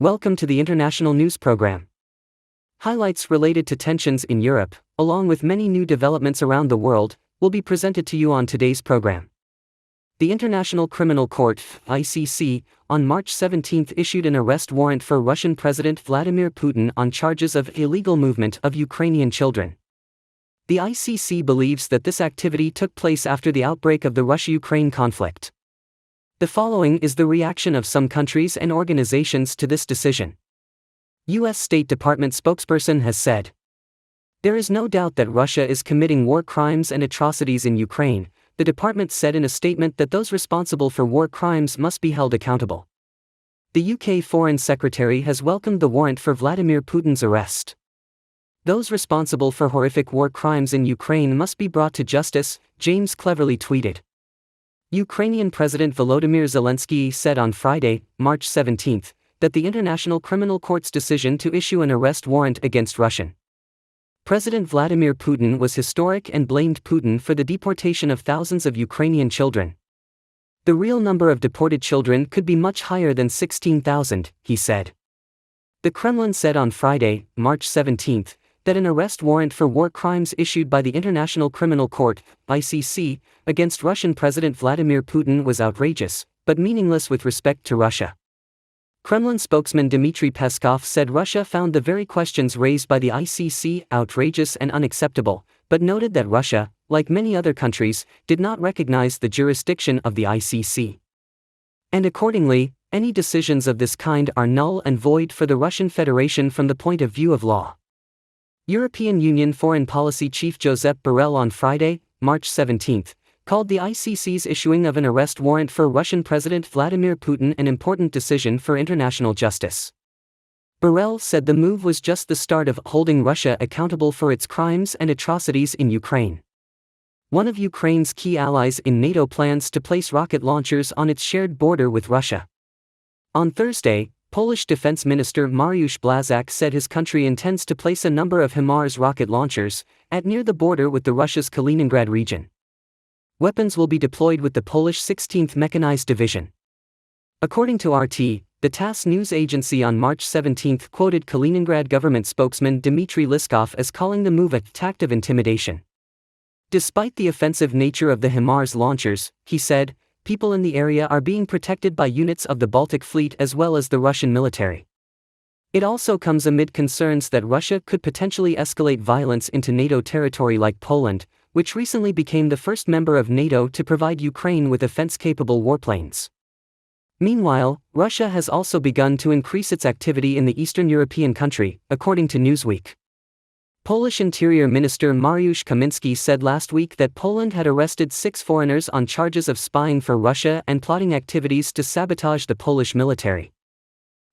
Welcome to the International News Program. Highlights related to tensions in Europe, along with many new developments around the world, will be presented to you on today's program. The International Criminal Court, ICC, on March 17 issued an arrest warrant for Russian President Vladimir Putin on charges of illegal movement of Ukrainian children. The ICC believes that this activity took place after the outbreak of the Russia-Ukraine conflict. The following is the reaction of some countries and organizations to this decision. U.S. State Department spokesperson has said, "There is no doubt that Russia is committing war crimes and atrocities in Ukraine." The department said in a statement that those responsible for war crimes must be held accountable. The UK Foreign Secretary has welcomed the warrant for Vladimir Putin's arrest. "Those responsible for horrific war crimes in Ukraine must be brought to justice," James Cleverly tweeted. Ukrainian President Volodymyr Zelensky said on Friday, March 17, that the International Criminal Court's decision to issue an arrest warrant against Russian President Vladimir Putin was historic and blamed Putin for the deportation of thousands of Ukrainian children. "The real number of deported children could be much higher than 16,000, he said. The Kremlin said on Friday, March 17, that an arrest warrant for war crimes issued by the International Criminal Court, ICC, against Russian President Vladimir Putin was outrageous, but meaningless with respect to Russia. Kremlin spokesman Dmitry Peskov said Russia found the very questions raised by the ICC outrageous and unacceptable, but noted that Russia, like many other countries, did not recognize the jurisdiction of the ICC. And accordingly, any decisions of this kind are null and void for the Russian Federation from the point of view of law." European Union Foreign Policy Chief Josep Borrell on Friday, March 17, called the ICC's issuing of an arrest warrant for Russian President Vladimir Putin an important decision for international justice. Borrell said the move was just the start of holding Russia accountable for its crimes and atrocities in Ukraine. One of Ukraine's key allies in NATO plans to place rocket launchers on its shared border with Russia. On Thursday, Polish Defense Minister Mariusz Błaszczak said his country intends to place a number of HIMARS rocket launchers at near the border with the Russia's Kaliningrad region. Weapons will be deployed with the Polish 16th Mechanized Division. According to RT, the TASS news agency on March 17 quoted Kaliningrad government spokesman Dmitry Liskov as calling the move an act of intimidation. Despite the offensive nature of the HIMARS launchers, he said, people in the area are being protected by units of the Baltic Fleet as well as the Russian military. It also comes amid concerns that Russia could potentially escalate violence into NATO territory like Poland, which recently became the first member of NATO to provide Ukraine with offense-capable warplanes. Meanwhile, Russia has also begun to increase its activity in the Eastern European country, according to Newsweek. Polish Interior Minister Mariusz Kaminski said last week that Poland had arrested 6 foreigners on charges of spying for Russia and plotting activities to sabotage the Polish military.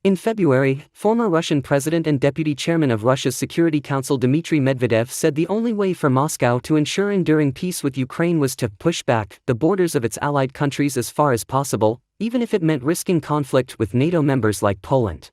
In February, former Russian President and Deputy Chairman of Russia's Security Council Dmitry Medvedev said the only way for Moscow to ensure enduring peace with Ukraine was to push back the borders of its allied countries as far as possible, even if it meant risking conflict with NATO members like Poland.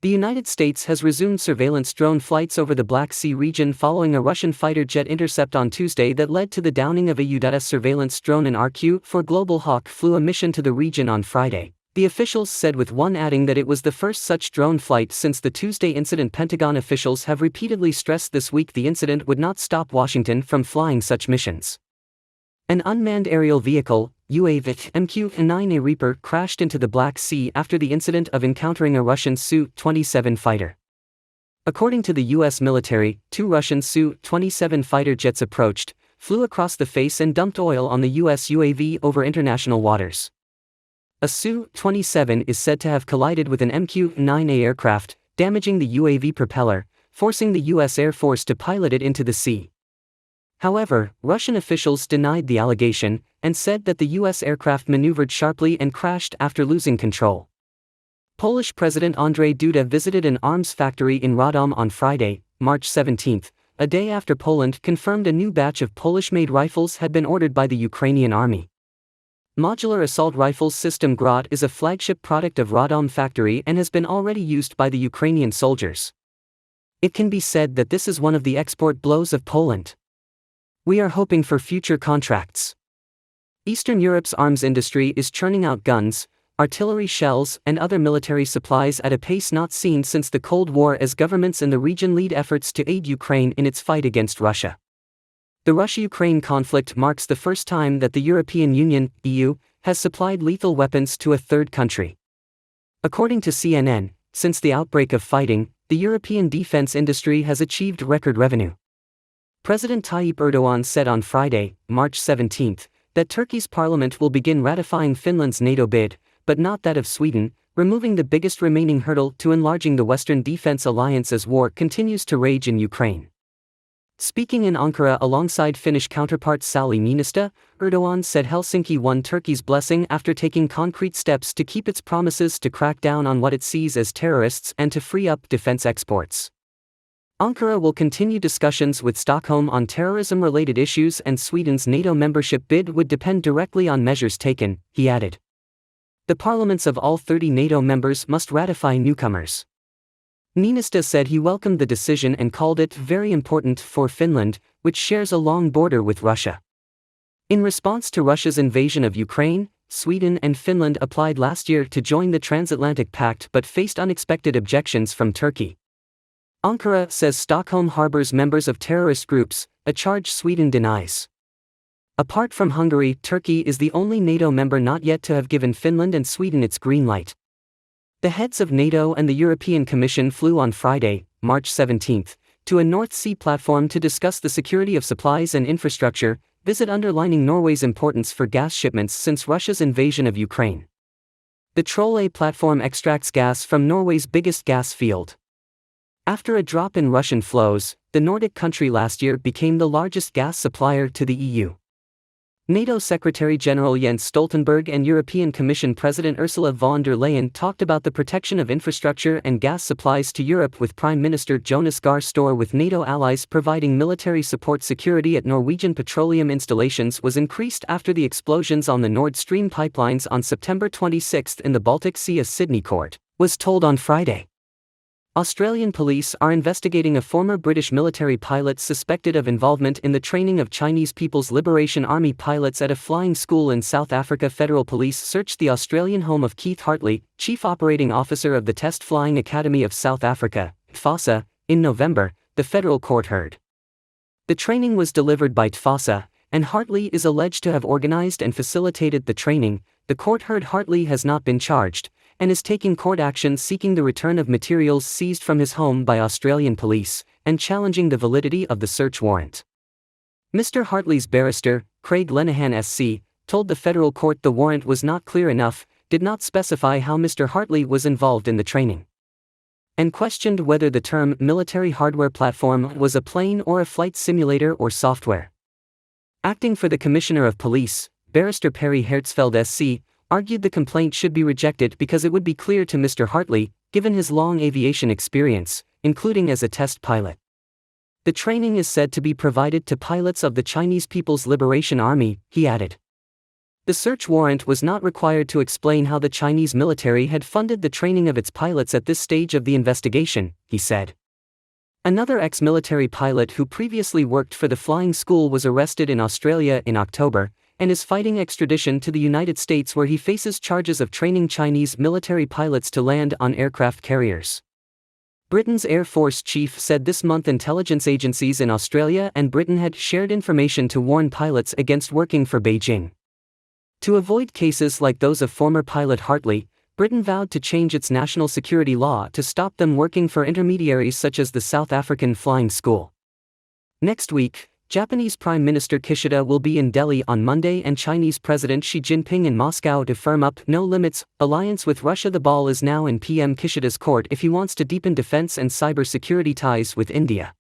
The United States has resumed surveillance drone flights over the Black Sea region following a Russian fighter jet intercept on Tuesday that led to the downing of a U.S. surveillance drone. An RQ-4 Global Hawk flew a mission to the region on Friday, the officials said, with one adding that it was the first such drone flight since the Tuesday incident. Pentagon officials have repeatedly stressed this week the incident would not stop Washington from flying such missions. An unmanned aerial vehicle, UAV MQ-9A Reaper, crashed into the Black Sea after the incident of encountering a Russian Su-27 fighter. According to the U.S. military, 2 Russian Su-27 fighter jets approached, flew across the face and dumped oil on the U.S. UAV over international waters. A Su-27 is said to have collided with an MQ-9A aircraft, damaging the UAV propeller, forcing the U.S. Air Force to pilot it into the sea. However, Russian officials denied the allegation and said that the U.S. aircraft maneuvered sharply and crashed after losing control. Polish President Andrzej Duda visited an arms factory in Radom on Friday, March 17, a day after Poland confirmed a new batch of Polish-made rifles had been ordered by the Ukrainian army. Modular assault rifles system Grad is a flagship product of Radom factory and has been already used by the Ukrainian soldiers. It can be said that this is one of the export blows of Poland. We are hoping for future contracts. Eastern Europe's arms industry is churning out guns, artillery shells, and other military supplies at a pace not seen since the Cold War as governments in the region lead efforts to aid Ukraine in its fight against Russia. The Russia-Ukraine conflict marks the first time that the European Union, EU, has supplied lethal weapons to a third country. According to CNN, since the outbreak of fighting, the European defense industry has achieved record revenue. President Tayyip Erdogan said on Friday, March 17, that Turkey's parliament will begin ratifying Finland's NATO bid, but not that of Sweden, removing the biggest remaining hurdle to enlarging the Western defense alliance as war continues to rage in Ukraine. Speaking in Ankara alongside Finnish counterpart Sauli Niinistö, Erdogan said Helsinki won Turkey's blessing after taking concrete steps to keep its promises to crack down on what it sees as terrorists and to free up defense exports. Ankara will continue discussions with Stockholm on terrorism-related issues, and Sweden's NATO membership bid would depend directly on measures taken, he added. The parliaments of all 30 NATO members must ratify newcomers. Niinistö said he welcomed the decision and called it very important for Finland, which shares a long border with Russia. In response to Russia's invasion of Ukraine, Sweden and Finland applied last year to join the Transatlantic Pact but faced unexpected objections from Turkey. Ankara says Stockholm harbors members of terrorist groups, a charge Sweden denies. Apart from Hungary, Turkey is the only NATO member not yet to have given Finland and Sweden its green light. The heads of NATO and the European Commission flew on Friday, March 17, to a North Sea platform to discuss the security of supplies and infrastructure, visit underlining Norway's importance for gas shipments since Russia's invasion of Ukraine. The Troll platform extracts gas from Norway's biggest gas field. After a drop in Russian flows, the Nordic country last year became the largest gas supplier to the EU. NATO Secretary-General Jens Stoltenberg and European Commission President Ursula von der Leyen talked about the protection of infrastructure and gas supplies to Europe, with Prime Minister Jonas Gahr Store with NATO allies providing military support. Security at Norwegian petroleum installations was increased after the explosions on the Nord Stream pipelines on September 26 in the Baltic Sea, a Sydney court was told on Friday. Australian police are investigating a former British military pilot suspected of involvement in the training of Chinese People's Liberation Army pilots at a flying school in South Africa. Federal police searched the Australian home of Keith Hartley, Chief Operating Officer of the Test Flying Academy of South Africa, TFASA, in November, the federal court heard. The training was delivered by TFASA, and Hartley is alleged to have organized and facilitated the training. The court heard Hartley has not been charged, and is taking court action seeking the return of materials seized from his home by Australian police, and challenging the validity of the search warrant. Mr. Hartley's barrister, Craig Lenehan SC, told the federal court the warrant was not clear enough, did not specify how Mr. Hartley was involved in the training, and questioned whether the term military hardware platform was a plane or a flight simulator or software. Acting for the Commissioner of Police, Barrister Perry Hertzfeld SC, argued the complaint should be rejected because it would be clear to Mr. Hartley, given his long aviation experience, including as a test pilot. The training is said to be provided to pilots of the Chinese People's Liberation Army, he added. The search warrant was not required to explain how the Chinese military had funded the training of its pilots at this stage of the investigation, he said. Another ex-military pilot who previously worked for the flying school was arrested in Australia in October, and is fighting extradition to the United States, where he faces charges of training Chinese military pilots to land on aircraft carriers. Britain's Air Force chief said this month intelligence agencies in Australia and Britain had shared information to warn pilots against working for Beijing. To avoid cases like those of former pilot Hartley, Britain vowed to change its national security law to stop them working for intermediaries such as the South African Flying School. Next week, Japanese Prime Minister Kishida will be in Delhi on Monday and Chinese President Xi Jinping in Moscow to firm up no-limits alliance with Russia. The ball is now in PM Kishida's court if he wants to deepen defense and cyber-security ties with India.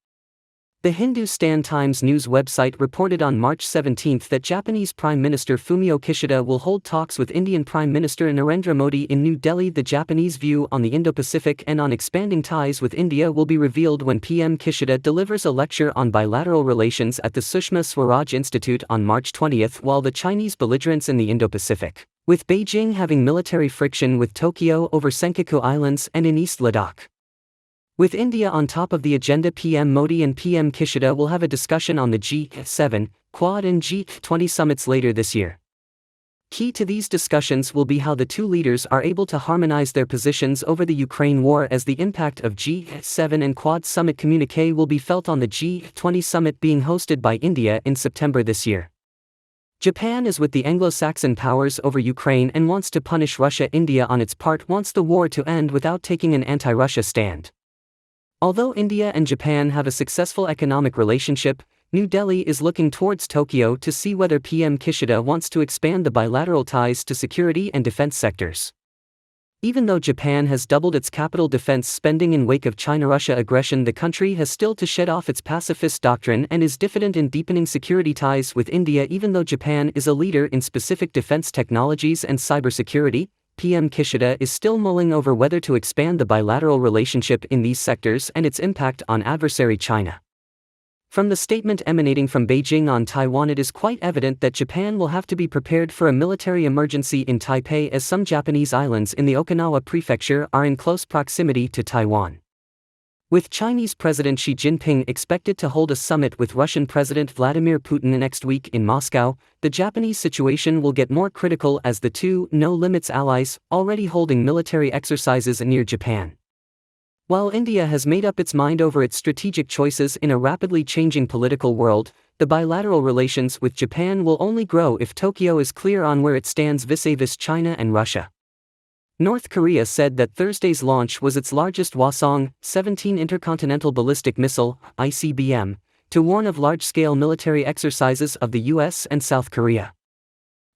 The Hindustan Times news website reported on March 17 that Japanese Prime Minister Fumio Kishida will hold talks with Indian Prime Minister Narendra Modi in New Delhi. The Japanese view on the Indo-Pacific and on expanding ties with India will be revealed when PM Kishida delivers a lecture on bilateral relations at the Sushma Swaraj Institute on March 20, while the Chinese belligerence in the Indo-Pacific, with Beijing having military friction with Tokyo over Senkaku Islands and in East Ladakh. With India on top of the agenda, PM Modi and PM Kishida will have a discussion on the G7, Quad and G20 summits later this year. Key to these discussions will be how the two leaders are able to harmonize their positions over the Ukraine war, as the impact of G7 and Quad summit communiqué will be felt on the G20 summit being hosted by India in September this year. Japan is with the Anglo-Saxon powers over Ukraine and wants to punish Russia. India on its part wants the war to end without taking an anti-Russia stand. Although India and Japan have a successful economic relationship, New Delhi is looking towards Tokyo to see whether PM Kishida wants to expand the bilateral ties to security and defense sectors. Even though Japan has doubled its capital defense spending in wake of China-Russia aggression, the country has still to shed off its pacifist doctrine and is diffident in deepening security ties with India. Even though Japan is a leader in specific defense technologies and cybersecurity, PM Kishida is still mulling over whether to expand the bilateral relationship in these sectors and its impact on adversary China. From the statement emanating from Beijing on Taiwan, it is quite evident that Japan will have to be prepared for a military emergency in Taipei, as some Japanese islands in the Okinawa prefecture are in close proximity to Taiwan. With Chinese President Xi Jinping expected to hold a summit with Russian President Vladimir Putin next week in Moscow, the Japanese situation will get more critical, as the two no-limits allies already holding military exercises near Japan. While India has made up its mind over its strategic choices in a rapidly changing political world, the bilateral relations with Japan will only grow if Tokyo is clear on where it stands vis-a-vis China and Russia. North Korea said that Thursday's launch was its largest Hwasong-17 intercontinental ballistic missile (ICBM), to warn of large-scale military exercises of the US and South Korea.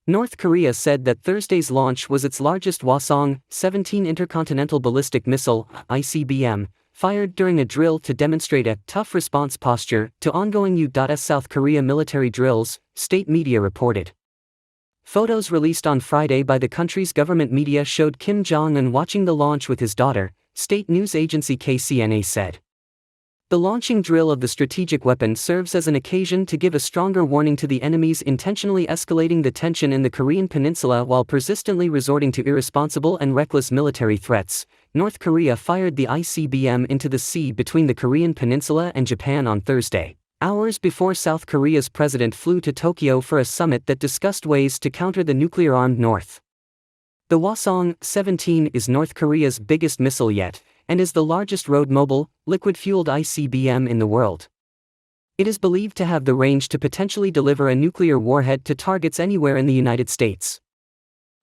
North Korea said that Thursday's launch was its largest Hwasong-17 intercontinental ballistic missile (ICBM), fired during a drill to demonstrate a tough response posture to ongoing U.S. South Korea military drills, state media reported. Photos released on Friday by the country's government media showed Kim Jong-un watching the launch with his daughter, state news agency KCNA said. The launching drill of the strategic weapon serves as an occasion to give a stronger warning to the enemies intentionally escalating the tension in the Korean peninsula while persistently resorting to irresponsible and reckless military threats. North Korea fired the ICBM into the sea between the Korean peninsula and Japan on Thursday, hours before South Korea's president flew to Tokyo for a summit that discussed ways to counter the nuclear-armed North. The Hwasong-17 is North Korea's biggest missile yet, and is the largest road-mobile, liquid-fueled ICBM in the world. It is believed to have the range to potentially deliver a nuclear warhead to targets anywhere in the United States.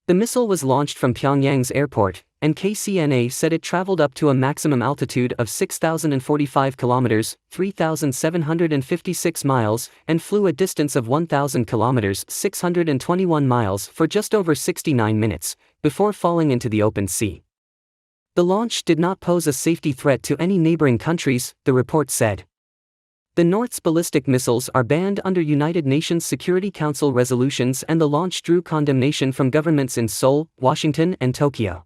The missile was launched from Pyongyang's airport, and KCNA said it traveled up to a maximum altitude of 6,045 kilometers, 3,756 miles, and flew a distance of 1,000 kilometers, 621 miles, for just over 69 minutes, before falling into the open sea. The launch did not pose a safety threat to any neighboring countries, the report said. The North's ballistic missiles are banned under United Nations Security Council resolutions, and the launch drew condemnation from governments in Seoul, Washington, and Tokyo.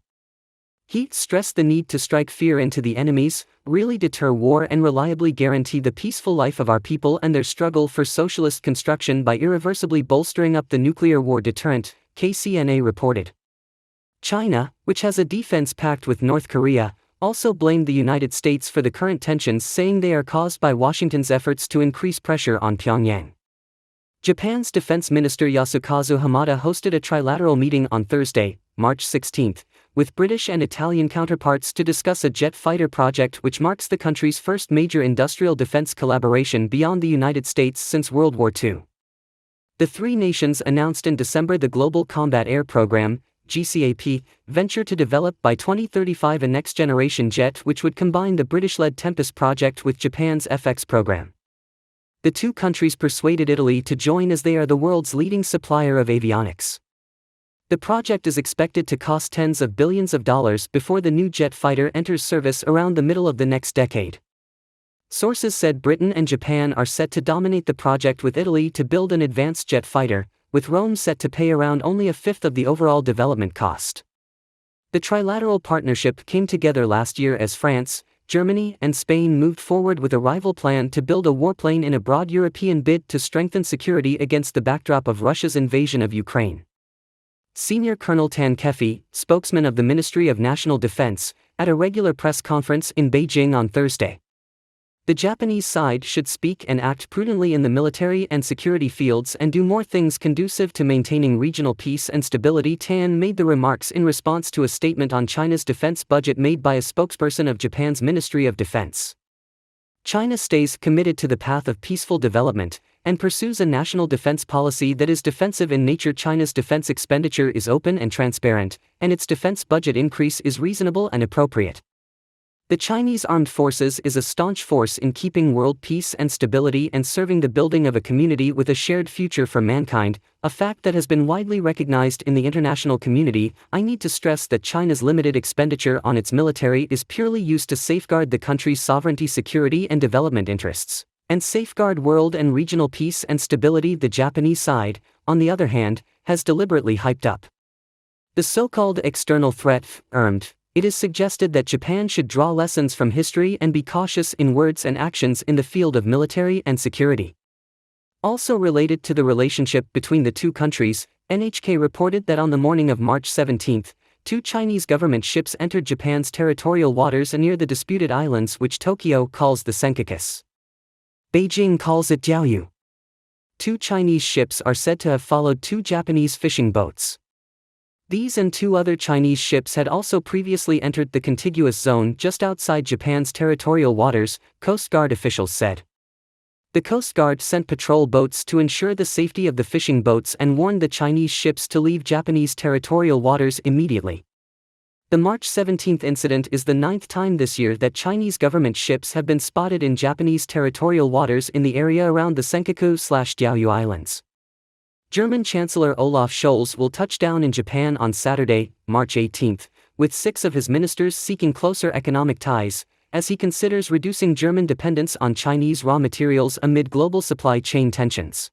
He stressed the need to strike fear into the enemies, really deter war, and reliably guarantee the peaceful life of our people and their struggle for socialist construction by irreversibly bolstering up the nuclear war deterrent, KCNA reported. China, which has a defense pact with North Korea, also blamed the United States for the current tensions, saying they are caused by Washington's efforts to increase pressure on Pyongyang. Japan's Defense Minister Yasukazu Hamada hosted a trilateral meeting on Thursday, March 16, with British and Italian counterparts to discuss a jet fighter project which marks the country's first major industrial defense collaboration beyond the United States since World War II. The three nations announced in December the Global Combat Air Program, GCAP, venture to develop by 2035 a next-generation jet which would combine the British-led Tempest project with Japan's FX program. The two countries persuaded Italy to join as they are the world's leading supplier of avionics. The project is expected to cost tens of billions of dollars before the new jet fighter enters service around the middle of the next decade. Sources said Britain and Japan are set to dominate the project, with Italy to build an advanced jet fighter, with Rome set to pay around only a fifth of the overall development cost. The trilateral partnership came together last year as France, Germany, and Spain moved forward with a rival plan to build a warplane in a broad European bid to strengthen security against the backdrop of Russia's invasion of Ukraine. Senior Colonel Tan Kefi, spokesman of the Ministry of National Defense, at a regular press conference in Beijing on Thursday. The Japanese side should speak and act prudently in the military and security fields and do more things conducive to maintaining regional peace and stability. Tan made the remarks in response to a statement on China's defense budget made by a spokesperson of Japan's Ministry of Defense. China stays committed to the path of peaceful development and pursues a national defense policy that is defensive in nature. China's defense expenditure is open and transparent, and its defense budget increase is reasonable and appropriate. The Chinese armed forces is a staunch force in keeping world peace and stability and serving the building of a community with a shared future for mankind, a fact that has been widely recognized in the international community. I need to stress that China's limited expenditure on its military is purely used to safeguard the country's sovereignty, security and development interests, and safeguard world and regional peace and stability. The Japanese side, on the other hand, has deliberately hyped up the so-called external threat. It is suggested that Japan should draw lessons from history and be cautious in words and actions in the field of military and security. Also related to the relationship between the two countries, NHK reported that on the morning of March 17, 2 Chinese government ships entered Japan's territorial waters near the disputed islands, which Tokyo calls the Senkakus. Beijing calls it Diaoyu. 2 Chinese ships are said to have followed 2 Japanese fishing boats. These and 2 other Chinese ships had also previously entered the contiguous zone just outside Japan's territorial waters, Coast Guard officials said. The Coast Guard sent patrol boats to ensure the safety of the fishing boats and warned the Chinese ships to leave Japanese territorial waters immediately. The March 17 incident is the 9th time this year that Chinese government ships have been spotted in Japanese territorial waters in the area around the Senkaku/Diaoyu Islands. German Chancellor Olaf Scholz will touch down in Japan on Saturday, March 18, with 6 of his ministers seeking closer economic ties, as he considers reducing German dependence on Chinese raw materials amid global supply chain tensions.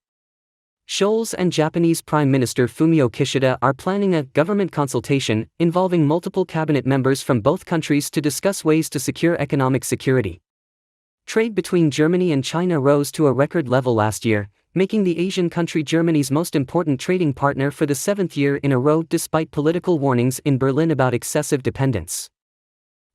Scholz and Japanese Prime Minister Fumio Kishida are planning a government consultation involving multiple cabinet members from both countries to discuss ways to secure economic security. Trade between Germany and China rose to a record level last year, making the Asian country Germany's most important trading partner for the 7th year in a row despite political warnings in Berlin about excessive dependence.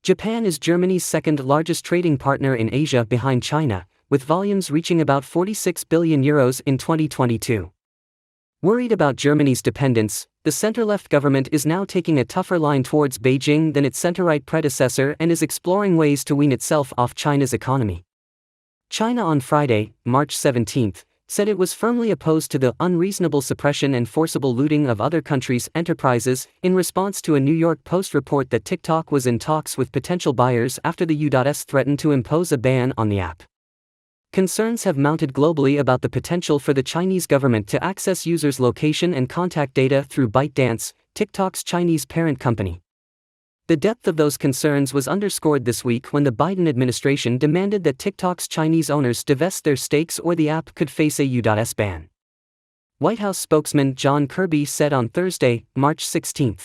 Japan is Germany's 2nd largest trading partner in Asia behind China, with volumes reaching about €46 billion in 2022. Worried about Germany's dependence, the center-left government is now taking a tougher line towards Beijing than its center-right predecessor and is exploring ways to wean itself off China's economy. China on Friday, March 17, said it was firmly opposed to the unreasonable suppression and forcible looting of other countries' enterprises in response to a New York Post report that TikTok was in talks with potential buyers after the U.S. threatened to impose a ban on the app. Concerns have mounted globally about the potential for the Chinese government to access users' location and contact data through ByteDance, TikTok's Chinese parent company. The depth of those concerns was underscored this week when the Biden administration demanded that TikTok's Chinese owners divest their stakes or the app could face a U.S. ban. White House spokesman John Kirby said on Thursday, March 16.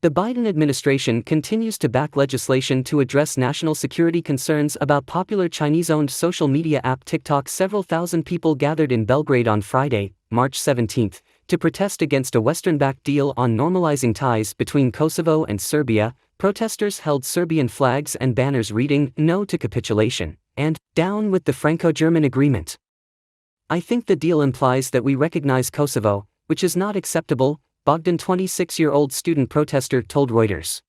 The Biden administration continues to back legislation to address national security concerns about popular Chinese-owned social media app TikTok. Several thousand people gathered in Belgrade on Friday, March 17, to protest against a Western-backed deal on normalizing ties between Kosovo and Serbia. Protesters held Serbian flags and banners reading "No to Capitulation" and "Down with the Franco-German Agreement." "I think the deal implies that we recognize Kosovo, which is not acceptable," Bogdan, 26-year-old student protester, told Reuters.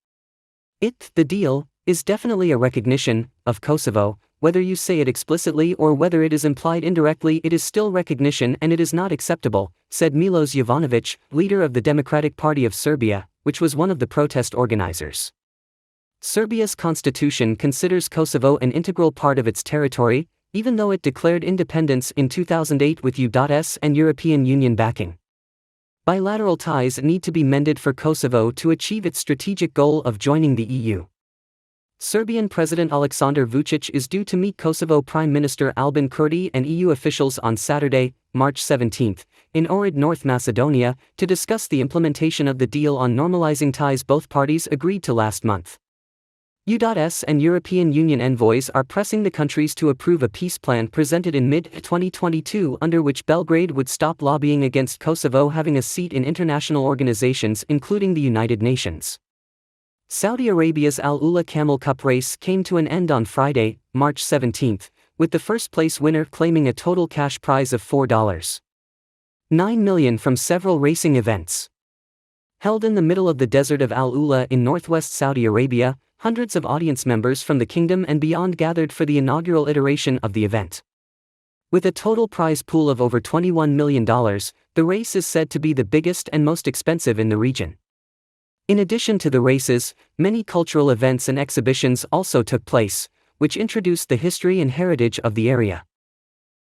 The deal, is definitely a recognition of Kosovo. Whether you say it explicitly or whether it is implied indirectly, it is still recognition and it is not acceptable," said Milos Jovanovic, leader of the Democratic Party of Serbia, which was one of the protest organizers. Serbia's constitution considers Kosovo an integral part of its territory, even though it declared independence in 2008 with U.S. and European Union backing. Bilateral ties need to be mended for Kosovo to achieve its strategic goal of joining the EU. Serbian President Aleksandar Vučić is due to meet Kosovo Prime Minister Albin Kurti and EU officials on Saturday, March 17, in Ohrid, North Macedonia, to discuss the implementation of the deal on normalizing ties both parties agreed to last month. U.S. and European Union envoys are pressing the countries to approve a peace plan presented in mid-2022 under which Belgrade would stop lobbying against Kosovo having a seat in international organizations including the United Nations. Saudi Arabia's Al Ula Camel Cup race came to an end on Friday, March 17, with the first place winner claiming a total cash prize of $4.9 million from several racing events. Held in the middle of the desert of Al Ula in northwest Saudi Arabia, hundreds of audience members from the kingdom and beyond gathered for the inaugural iteration of the event. With a total prize pool of over $21 million, the race is said to be the biggest and most expensive in the region. In addition to the races, many cultural events and exhibitions also took place, which introduced the history and heritage of the area.